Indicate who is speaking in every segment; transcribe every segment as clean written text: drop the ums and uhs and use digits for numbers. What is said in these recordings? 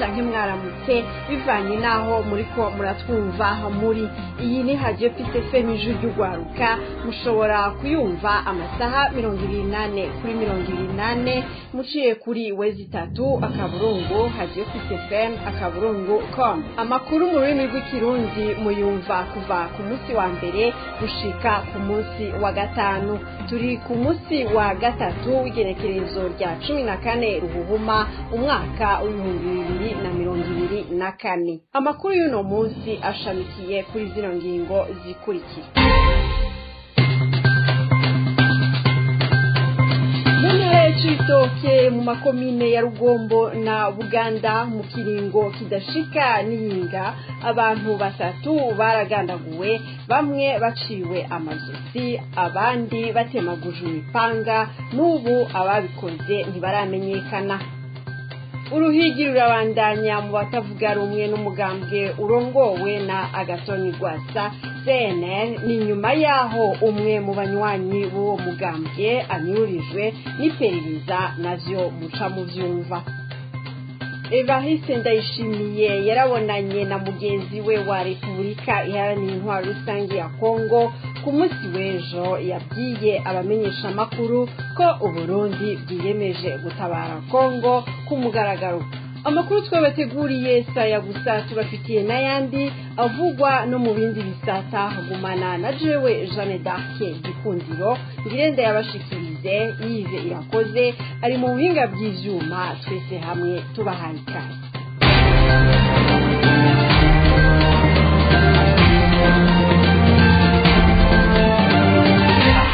Speaker 1: canke mwaramutse bivanye naho muriko muratwumva muri. Iyi ni Radio Peace FM ijwi ry'ugwaruka, mushobora kuyumva amasaha 28 kuri 28 muciye kuri wezi 3 akaburungu Radio Peace FM akaburungu.com. Amakuru mu rurimi rw'ikirundi muyumva kuva ku munsi wa mbere gushika ku munsi wa gatanu. Turi ku munsi wa gatatu w'igenekerezo rya 14 Ruhuhuma umwaka w'2024. Amakuru y'uno munsi ashamikiye kuri zino ngingo zikurikira. Citoke mu makomine ya Rugombo na Buganda mu kiringo kidashika n'iyinga, abantu batatu baragandaguwe, bamwe baciwe amazosi, abandi batemagujwe imipanga, n'ubu ababikoze ntibaramenyekana. Uruhigi rurabandanya mu batavuga rumwe n'umugambwe urongowe na Agathon Rwasa CNL, ni nyuma yaho umwe mu banywanyi b'uwo mugambwe anyurijwe n'iperereza navyo muca mu vyumva. Evariste Ndayishimiye yarabonanye na mugenzi we wa Repubulika Iharanira Intwaro Rusangi ya Kongo ku munsi w'ejo. Yabwiye abamenyesha amakuru ko Uburundi bwiyemeje gutabara Kongo ku mugaragaro. Amakuru twabateguriye saya gusa tubafitiye n'ayandi avugwa no mu bindi bisata. Gumana na jewe Jeanne d'Arc Gikundiro, ngirende yabashikirize yize irakoze ari mu buhinga bw'ivyuma. Twese hamwe tubahaye ikaze.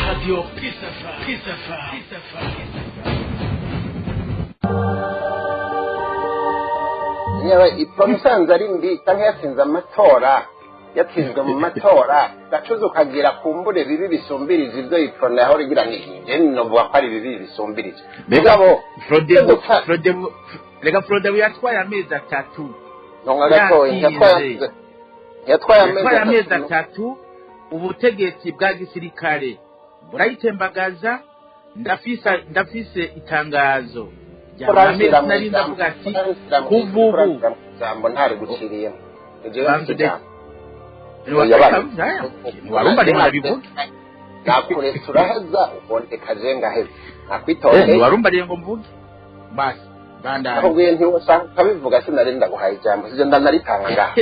Speaker 2: Radio Peace FM.
Speaker 3: Yewe ipromisanze ari mbi canke yatsinze amatora, yatsinzwe mu matora gacuze ukagira kumbure bibi bisumbirije ivyo iprona yaho rigira n'ije novuga ko ari bibi bisumbirije. Mugabo
Speaker 2: Frode yatwaye amezi atatu.
Speaker 3: Nonga gatoye yatwaye amezi
Speaker 2: atatu ubutegetsi bwa gisirikare burayitembagaza. Ndafise itangazo nari ndavuga ati kuvubu
Speaker 3: jambo ntari guciriyemo
Speaker 2: warumva ni murabivuga
Speaker 3: nakure turaheza uboneka jenga heza nakwitonde
Speaker 2: warumva ngo mvuge basi bandana
Speaker 3: ahubwo ntiwashaka bivuga sinari ndaguhaye ijambo sije ndanaritanga ngaha.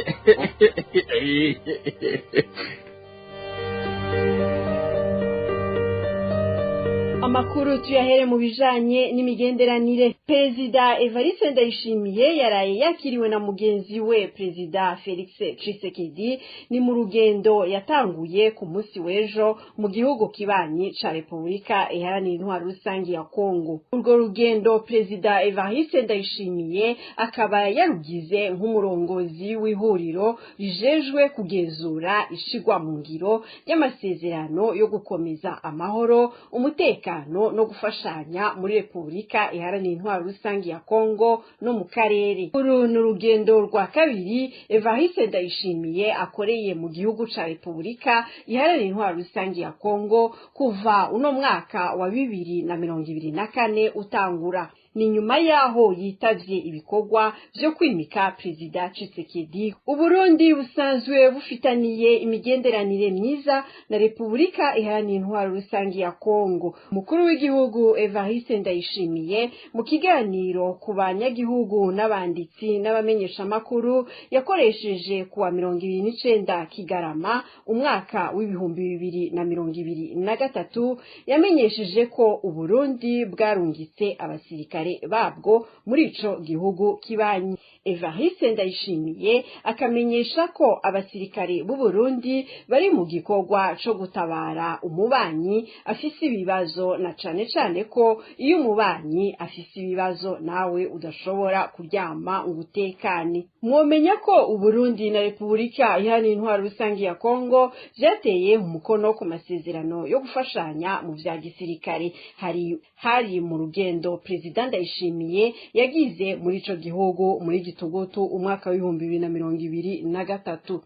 Speaker 1: Amakuru tuyahere mu bijanye n'imigenderanire. Perezida Evariste Ndayishimiye yaraye yakiriwe na mugenzi we Perezida Felix Tshisekedi ni mu rugendo yatanguye ku munsi w'ejo mu gihugu kibanyi ca Repubulika Iharanira Intwaro Rusangi ya Kongo. Urwo rugendo Perezida Evariste Ndayishimiye akaba yarugize nk'umurongozi w'ihuriro rijejwe kugenzura ishigwa mu ngiro y'amasezerano yo gukomeza amahoro, umutekano no gufashanya muri Repubulika Iharanira Intwaro Rusangi ya Kongo no mu karere. Uru ni urugendo rwa kabiri Evariste Ndayishimiye akoreye mu gihugu ca Repubulika Iharanira Intwaro Rusangi ya Kongo kuva uno mwaka wa 2024 utangura. Ni nyuma yaho yitavye ibikorwa vyo kwimika Perezida Tshisekedi. Uburundi busanzwe bufitaniye imigenderanire myiza na Repubulika Iharanira Intwaro Rusangi ya Kongo. Umukuru w'igihugu Evariste Ndayishimiye mu kiganiro ku banyagihugu n'abanditsi n'abamenyesha amakuru yakoresheje kuwa 29 Kigarama umwaka w'2023 yamenyesheje ko Uburundi bwarungitse abasirikare babwo muri ico gihugu kibanyi. Evariste Ndayishimiye akamenyesha ko abasirikare b'u Burundi bari mu gikorwa co gutabara umubanyi afise ibibazo, na cane cane ko iyo umubanyi afise ibibazo nawe udashobora kuryama ngo utekane. Mwomenya ko u Burundi na Repubulika Iharanira Intwaro Rusangi ya Kongo vyateye umukono ku masezerano yo gufashanya mu vya gisirikare. Hari mu rugendo Perezida Ndayishimiye yagize muri ico gihugu muri Gitugutu umwaka w'2023.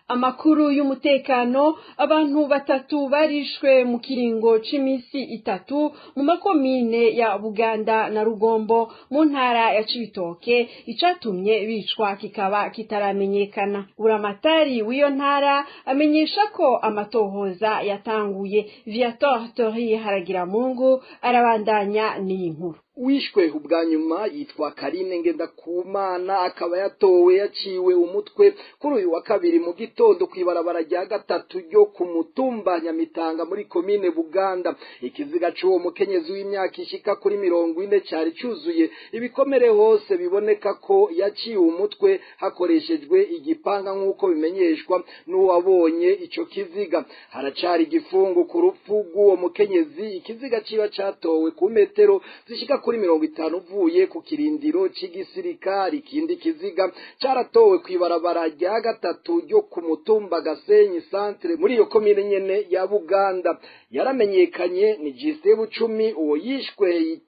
Speaker 1: Amakuru y'umutekano, abantu batatu barishwe mu kiringo c'imisi itatu mu makomine ya Buganda na Rugombo mu ntara ya Cibitoke. Icatumye bicwa kikaba kitaramenyekana. Buramatari w'iyo ntara amenyesha ko amatohoza yatanguye. Viator Tori Haragiramungu arabandanya n'iyi nkuru.
Speaker 4: Wishwe ubwa nyuma yitwa Karine Ngendakumana, akaba yatowe yaciwe umutwe kuri uyu wa kabiri mu gitondo kwibarabara rya gatatu ryo ku mutumba Nyamitanga muri komine Buganda. Ikiziga c'uwo mukenyezi w'imyaka ishika kuri 40 cari cuzuye ibikomere hose, biboneka ko yaciwe umutwe hakoreshejwe igipanga nk'uko bimenyeshwa n'uwabonye ico kiziga. Haracari igifungo ku rupfu rw'uwo mukenyezi. Ikiziga ciba catowe ku metero zishika kuri 50 uvuye ku kirindiro c'igisirikari. Ikindi kiziga caratowe kwibarabara rya gatatu ryo ku mutumba Gasenyi centre muri iyo komine nyene ya Buganda. Yaramenyekanye ni Jiste Bucumi, uwo yishwe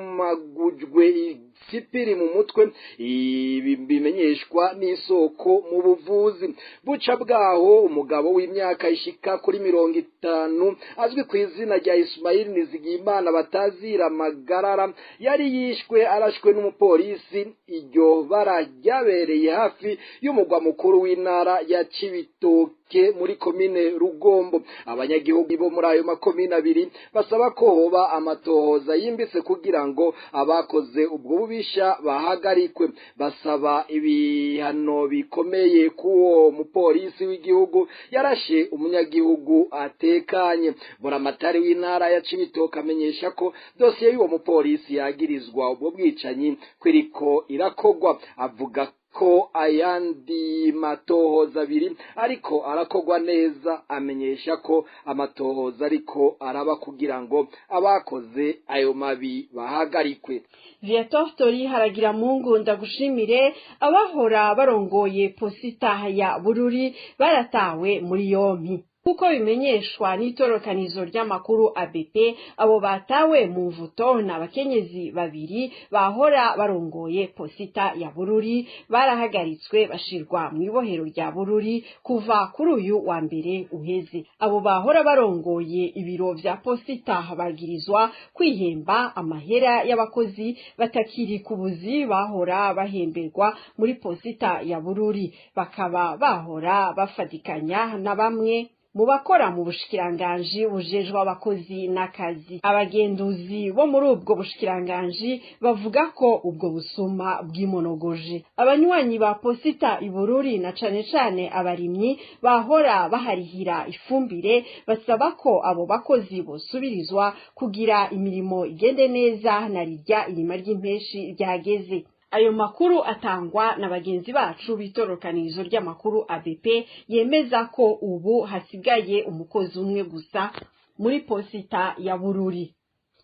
Speaker 4: yacumagujwe sipiri mu mutwe. Ibi bimenyeshwa n'isoko mu buvuzi. Buca bwaho umugabo w'imyaka ishika kuri 50 azwi ku izina rya Ismail Nizigimana batazira Magarara yari yishwe arashwe n'umupolisi. Iryo bara ryabereye hafi y'umugwa mukuru w'intara ya Cibitoke muri komine Rugombo. Abanyagihugu bo muri ayo makomine abiri basaba ko hoba amatohoza yimbitse kugira ngo abakoze ubwo bubisha bahagarikwe. Basaba ibihano bikomeye kuwo mupolisi w'igihugu yarashe umunyagihugu atekanye. Buramatari w'intara ya Cibitoke amenyesha ko dosiye y'uwo mupolisi yagirizwa ubwo bwicanyi kwiriko irakogwa. Avuga ko ayandi matohoza abiri ariko arakogwa neza. Amenyesha ko amatohoza ariko araba kugira ngo abakoze ayo mabi bahagarikwe.
Speaker 1: Viator Tori Haragiramungu ndagushimire. Abahora barongoye posita ya Bururi baratawe muri yompi. Kuko bimenyeshwa n'itorokanizo ry'amakuru ABP, abo batawe mu mvuto n'abakenyezi babiri bahora barongoye posita ya Bururi barahagaritswe bashirwa mu ibohero rya Bururi kuva kuri uyu wa mbere uheze. Abo bahora barongoye ibiro vya posita bagirizwa kwihemba amahera y'abakozi batakiri kubuzi bahora bahemberwa muri posita ya Bururi. Bakaba bahora bafatikanya na bamwe mu bakora mu bushikiranganji bujejwe abakozi n'akazi. Abagenduzi bo muri ubwo bushikiranganji bavuga ko ubwo busuma bw'imonogoje. Abanywanyi ba posita Ibururi na cane cane abarimyi bahora baharihira ifumbire basaba ko abo bakozi bosubirizwa kugira imirimo igende neza na rirya irima ry'impeshi ryageze. Ayo makuru atangwa na bagenzi bacu bitorokanirizo ry'amakuru ABP yemeza ko ubu hasigaye umukozi umwe gusa muri posita ya Bururi.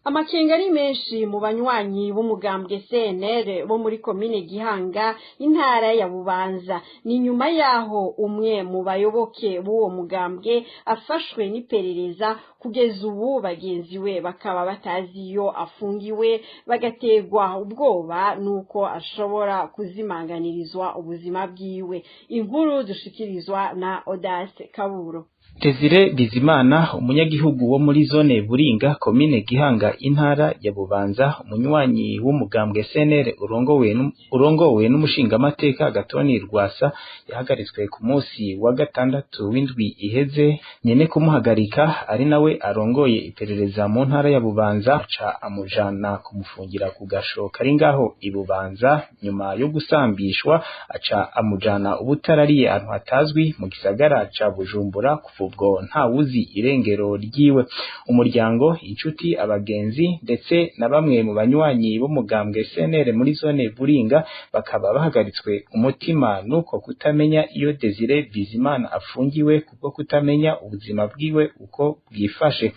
Speaker 1: Amakenga ari menshi mu banywanyi b'umugambwe CNL bo muri komine Gihanga intara ya Bubanza. Ni nyuma yaho umwe mu bayoboke b'uwo mugambwe afashwe n'iperereza. Kugeza ubu bagenzi we bakaba batazi iyo afungiwe, bagategwa ubwoba nuko ashobora kuzimanganirizwa ubuzima bwiwe. Inkuru dushikirizwa na Odace Kaburo.
Speaker 5: Desire Bizimana, umunyagihugu wo muri zone Buringa komine Gihanga intara ya Bubanza, umunywanyi w'umugambwe CNL urongowe n'umushingamateka Gatoni Rwasa, yahagaritswe ku munsi wa gatandatu w'indwi iheze. Nyene kumuhagarika ari nawe arongoye iperereza mu ntara ya Bubanza aca amujana kumufungira ku gasho kari ngaho i Bubanza. Nyuma yo gusambishwa aca amujana ubutarariye ahantu hatazwi mu gisagara ca Bujumbura. Ubwo nta wuzi irengero ryiwe. Umuryango, inshuti, abagenzi ndetse na bamwe mu banywanyi b'umugambwe CNL muri zone Buringa bakaba bahagaritswe umutima nuko kutamenya iyo Desire Bizimana afungiwe, kubwo kutamenya ubuzima bwiwe uko bwifashe.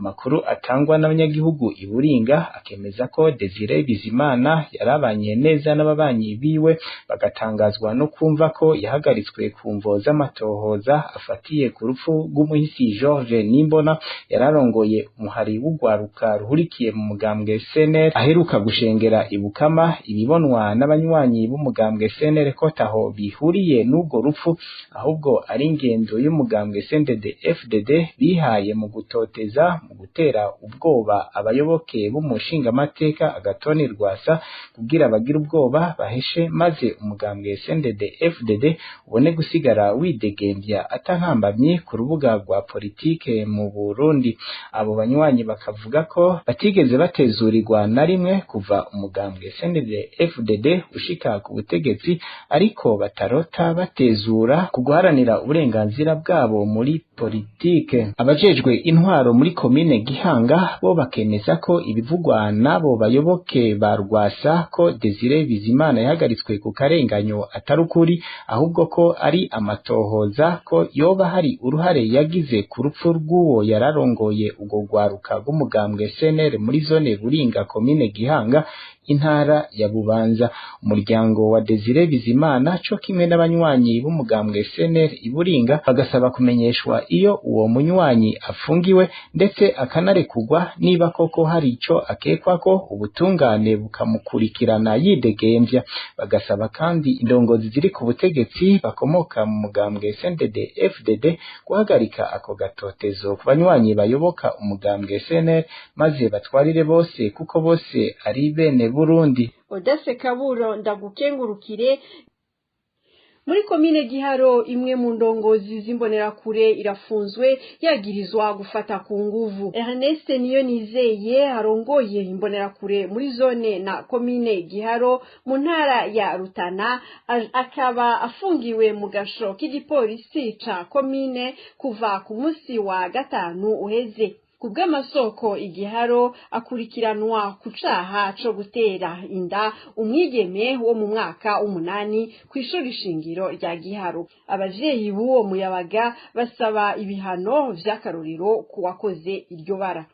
Speaker 5: amakuru atangwa n'abanyagihugu i Buringa akemeza ko Desire Bizimana yarabanye neza n'ababanyi biwe bagatangazwa no kumva ko yahagaritswe ku mvo z'amatohoza afatiye ku rupfu rw'umuhisi George Nimbona yararongoye umuhari w'ugwaruka ruhurikiye mu mugambwe CNL aheruka gushengera ibukama ibibonwa n'abanywanyi b'umugambwe CNL ko taho bihuriye n'ubwo rupfu ahubwo ari ingendo y'umugambwe CNDD FDD bihaye mu gutoteza mu gutera ubwoba abayoboke b'umushinga amateka Agatoni Rwasa kugira bagira ubwoba baheshe maze umugambwe CNDD FDD ubone gusigara widegembya atankambamye ku rubuga rwa politike mu Burundi. Abo banywanyi bakavuga ko batigeze batezurirwa na rimwe kuva umugambwe CNDD FDD ushika ku butegetsi ariko batarota batezura kuguharanira uburenganzira bwabo muri politike. Abajejwe intwaro muri komine Gihanga bo bakemeza ko ibivugwa nabo bayoboke ba Rwasa ko Desire Bizimana yahagaritswe ku karenganyo atarukuri ahubwo ko ari amatohoza ko yoba hari uruhare yagize ku rupfu rw'uwo yararongoye ubwo gwaruka rw'umugambwe CNL muri zone Buringa komine Gihanga intara ya Bubanza. Umuryango wa Desire Bizimana cyo kimwe n'abanywanyi b'umugambwe CNL Iburinga bagasaba kumenyeshwa iyo uwo munywanyi afungiwe ndetse akanarekugwa niba koko hari ico akekwa ko ubutungane bukamukurikirana yidegembya. Bagasaba kandi indongozi ziri ku butegetsi bakomoka mu mugambwe CNDD FDD guhagarika ako gatotezo ku banywanyi bayoboka umugambwe CNL maze batwarire bose kuko bose ari bene Burundi.
Speaker 1: Odase Kaburo ndagukengurukire. Muri komine Giharo imwe mu ndongozi z'imbonerakure irafunzwe yagirizwa gufata ku nguvu. Ernest Niyonizeye arongoye imbonerakure muri zone na komine Giharo mu ntara ya Rutana akaba afungiwe mu gasho k'igipolisi ca komine kuva ku munsi wa gatanu uheze. Kubw'amasoko Igiharo akurikiranwa ku caha co gutera inda umwigeme wo mu mwaka w'umunani kw'ishuri shingiro rya Giharo. Abavyeyi b'uwo muyabaga basaba ibihano vy'akarorero kuwakoze iryo bara.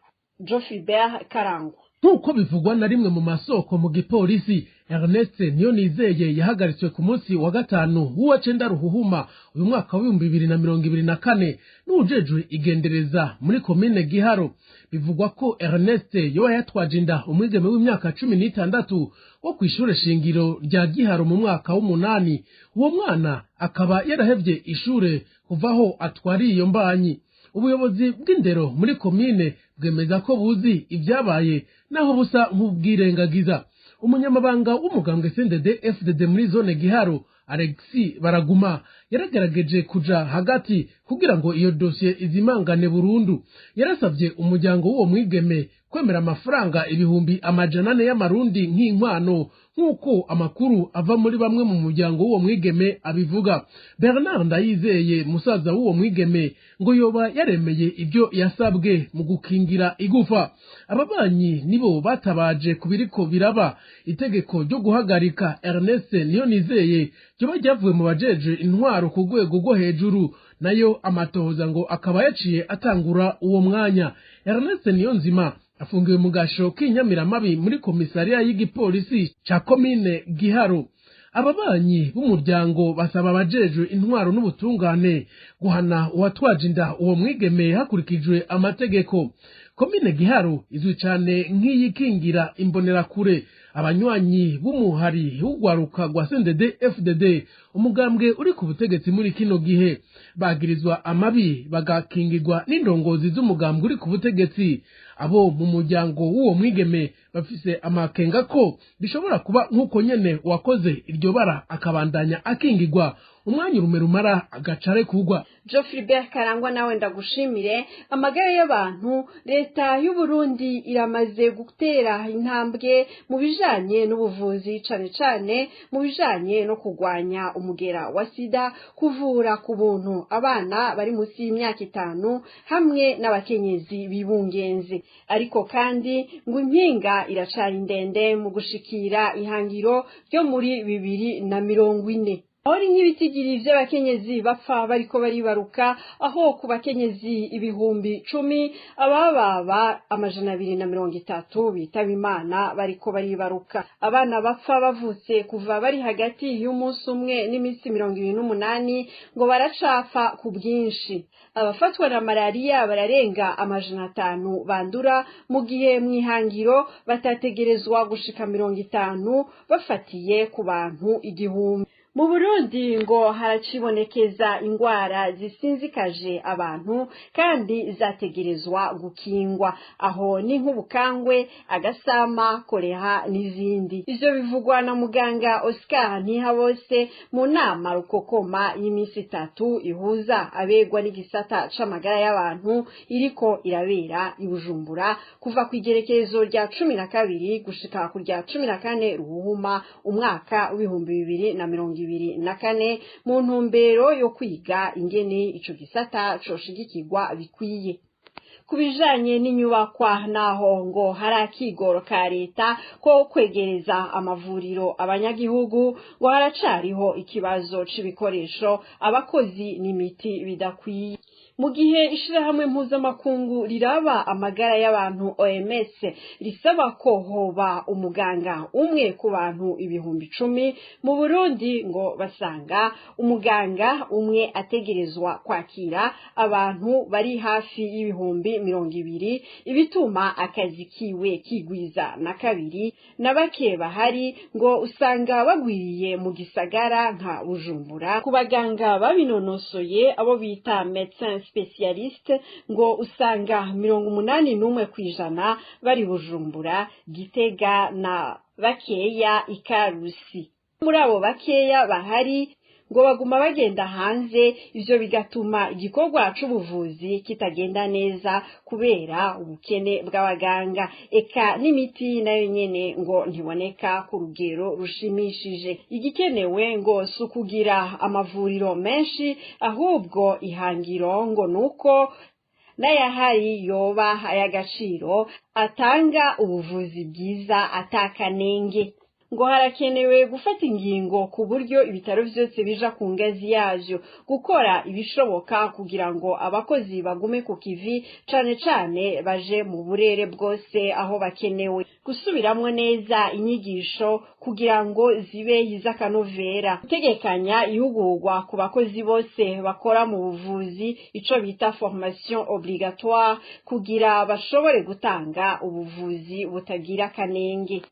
Speaker 1: Jofibert Karangwa.
Speaker 6: Nkuko bivugwa na rimwe mu masoko mu gipolisi, Ernest Niyonizeye yahagaritswe ku munsi wa gatanu w'uwa 9 Ruhuhuma uyu mwaka wa 2024 n'ujejwe igendereza muri komine Giharo. Bivugwa ko Ernest yoba yatwaje inda umwigeme w'imyaka 16 wo kw'ishure shingiro rya Giharo mu mwaka w'umunani. Uwo mwana akaba yarahevye ishure kuvaho atwariye iyo mbanyi. Ubuyobozi bw'indero muri komine bwemeza ko buzi ibyabaye naho busa nk'ubwirengagiza. Umunyamabanga w'umugambwe CNDD FDD muri zone Giharo Alexis Baraguma yaragerageje kuja hagati kugira ngo iyo dossier izimangane burundu. Yarasavye umuryango w'uwo mwigeme kwemera amafaranga ibihumbi 400 y'amarundi nk'inkwano nk'uko amakuru ava muri bamwe mu muryango w'uwo mwigeme abivuga. Bernard Ndayizeye musaza w'uwo mwigeme ngo yoba yaremeye ibyo yasabwe mu gukingira igufa. Ababanyi nibo batabaje kubiriko biraba. Itegeko ryo guhagarika Ernest Niyonizeye ryo ryavuye mu bajeje intwaro ku rwego rwo hejuru, nayo amatohoza ngo akaba yaciye atangura uwo mwanya. Ernest Niyonzima afungiwe mu gasho k'inyamiramabi muri komisariya y'igipolisi ca komine Giharo. Ababanyi b'umuryango basaba abajejwe intwaro n'ubutungane guhana uwatwaje inda uwo mwigeme hakurikijwe amategeko. Komine Giharo izwi cyane nk'iyikingira imbonerakure. Abanywanyi b'umuhari w'ugwaruka rwa CNDD FDD umugambwe uri ku butegetsi muri kino gihe bagirizwa amabi bagakingirwa n'indongozi z'umugambwe uri ku butegetsi. Abo mu muryango w'uwo mwigeme bafise amakenga ko bishobora kuba nk'uko nyene wakoze iryo bara akabandanya akingirwa umwanya urumerumara agacare kugwa.
Speaker 1: Jofibert Karangwa nawe ndagushimire. Amagara y'abantu leta y'u Burundi iramaze gutera intambwe mu bijanye n'ubuvuzi cane cane mu bijanye no kugwanya umugera wa sida, kuvura ku buntu abana bari munsi y'imyaka 5 hamwe n'abakenyezi bibungenze. Ariko kandi ngo impinga iracari ndende mu gushikira ihangiro ryo muri 2040. Ahori nk'ibitigiri vy'abakenyezi bapfa bariko baribaruka aho ku bakenyezi ibihumbi 10 abababa 230 bitaba Imana bariko baribaruka. Abana bapfa bavutse kuva bari hagati y'umunsi umwe n'imisi 28 ngo baracapfa ku bwinshi. Abafatwa na malaria bararenga 500 bandura mu gihe mwihangiro batategerezwa gushika 50 bafatiye ku bantu igihumbi. Mu Burundi ngo haracibonekeza ingwara zisinzikaje abantu kandi zategerezwa gukingwa, aho ni nk'ubukangwe, agasama, koreha n'izindi. Ivyo bivugwa na muganga Oscar Ntihabose mu nama rukokoma y'imisi 3 ihuza abegwa n'igisata c'amagara y'abantu iriko irabera i Bujumbura kuva ku igerekezo rya 12 gushika ku rya 14 Ruhuhuma umwaka w'2024 mu ntumbero yo kwiga ingene ico gisata coshigikirwa bikwiye. Kubijanye n'inyubakwa naho ngo harakigoro ka leta ko kwegereza amavuriro abanyagihugu ngo haracariho ikibazo c'ibikoresho, abakozi n'imiti bidakwiye. Mu gihe ishirahamwe mpuzamakungu riraba amagara y'abantu OMS risaba ko hoba umuganga umwe ku bantu ibihumbi 10 mu Burundi ngo basanga umuganga umwe ategerezwa kwakira abantu bari hafi y'ibihumbi 200, ibituma akazi kiwe kigwiza na kabiri, na bake bahari ngo usanga bagwiriye mu gisagara nka Bujumbura. Ku baganga babinonosoye abo bita médecin spécialiste ngo usanga 81% bari Bujumbura, Gitega na bakeya Ikarusi. Muri abo bakeya bahari ngo baguma bagenda hanze, ivyo bigatuma igikorwa c'ubuvuzi kitagenda neza kubera ubukene bw'abaganga, eka n'imiti nayo nyene ngo ntiboneka ku rugero rushimishije. Igikenewe ngo sukugira amavuriro menshi, ahubwo ihangiro ngo nuko n'ayahari yoba ay'agaciro atanga ubuvuzi bwiza atakanenge. Ngo harakenewe gufata ingingo ku buryo ibitaro vyose bija ku ngazi yavyo, gukora ibishoboka kugira ngo abakozi bagume ku kivi, cane cane baje mu burere bwose aho bakenewe, gusubiramwo neza inyigisho kugira ngo zibe izakanovera, gutegekanya ihugurwa ku bakozi bose bakora mu buvuzi, ico bita formation obligatoire, kugira bashobore gutanga ubuvuzi butagira kanenge.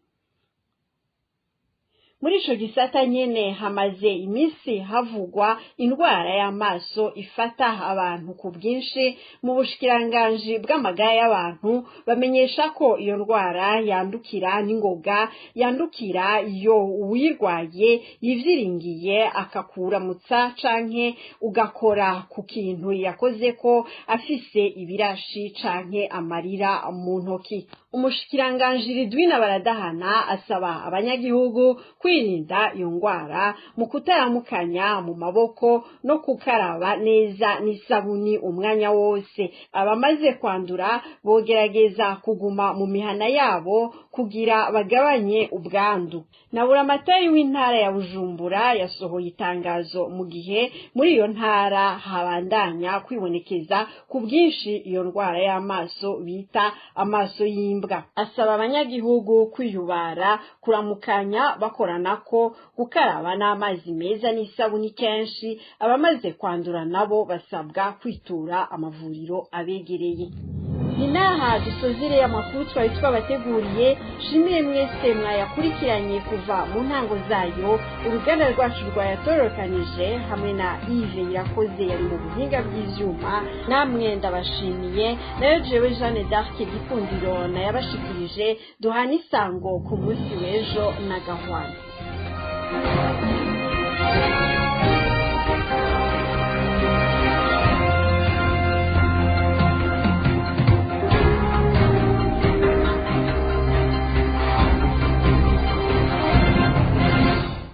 Speaker 1: Muri ico gisata nyene hamaze imisi havugwa indwara y'amaso ifata abantu ku bwinshi. Mu bushikiranganji bw'amagara y'abantu bamenyesha ko iyo ndwara yandukira n'ingoga, yandukira iyo uwirwaye yivyiringiye akakuramutsa canke ugakora ku kintu yakoze ko afise ibirashi canke amarira mu ntoki. Umushikiranganji Ridwina Baradahana asaba abanyagihugu kwirinda iyo ngwara mu kutaramukanya mu maboko no kukaraba neza n'isabuni umwanya wose. Abamaze kwandura bogerageza kuguma mu mihana yabo kugira bagabanye ubwandu. Naburamatari w'intara ya Bujumbura yasohoye itangazo mu gihe muri iyo ntara habandanya kwibonekeza ku bwinshi iyo ndwara y'amaso bita amaso y'imbwa. Asaba abanyagihugu kwiyubara, kuramukanya bakoranako, gukaraba n'amazi meza n'isabuni kenshi. Abamaze kwandura nabo basabwa kwitura amavuriro abegereye. Ninaha dusozereye amakuru twari twabateguriye. Shimire mwese mwayakurikiranye kuva mu ntango zayo. Uruganda rwacu rwayatorokanije hamwe na Yves Irakoze yari mu buhinga bw'ivyuma. Namwe ndabashimiye. Nayo jewe Jeanne d'Arc Gikundiro nayabashikirije. Duhana isango ku munsi w'ejo na gahwana.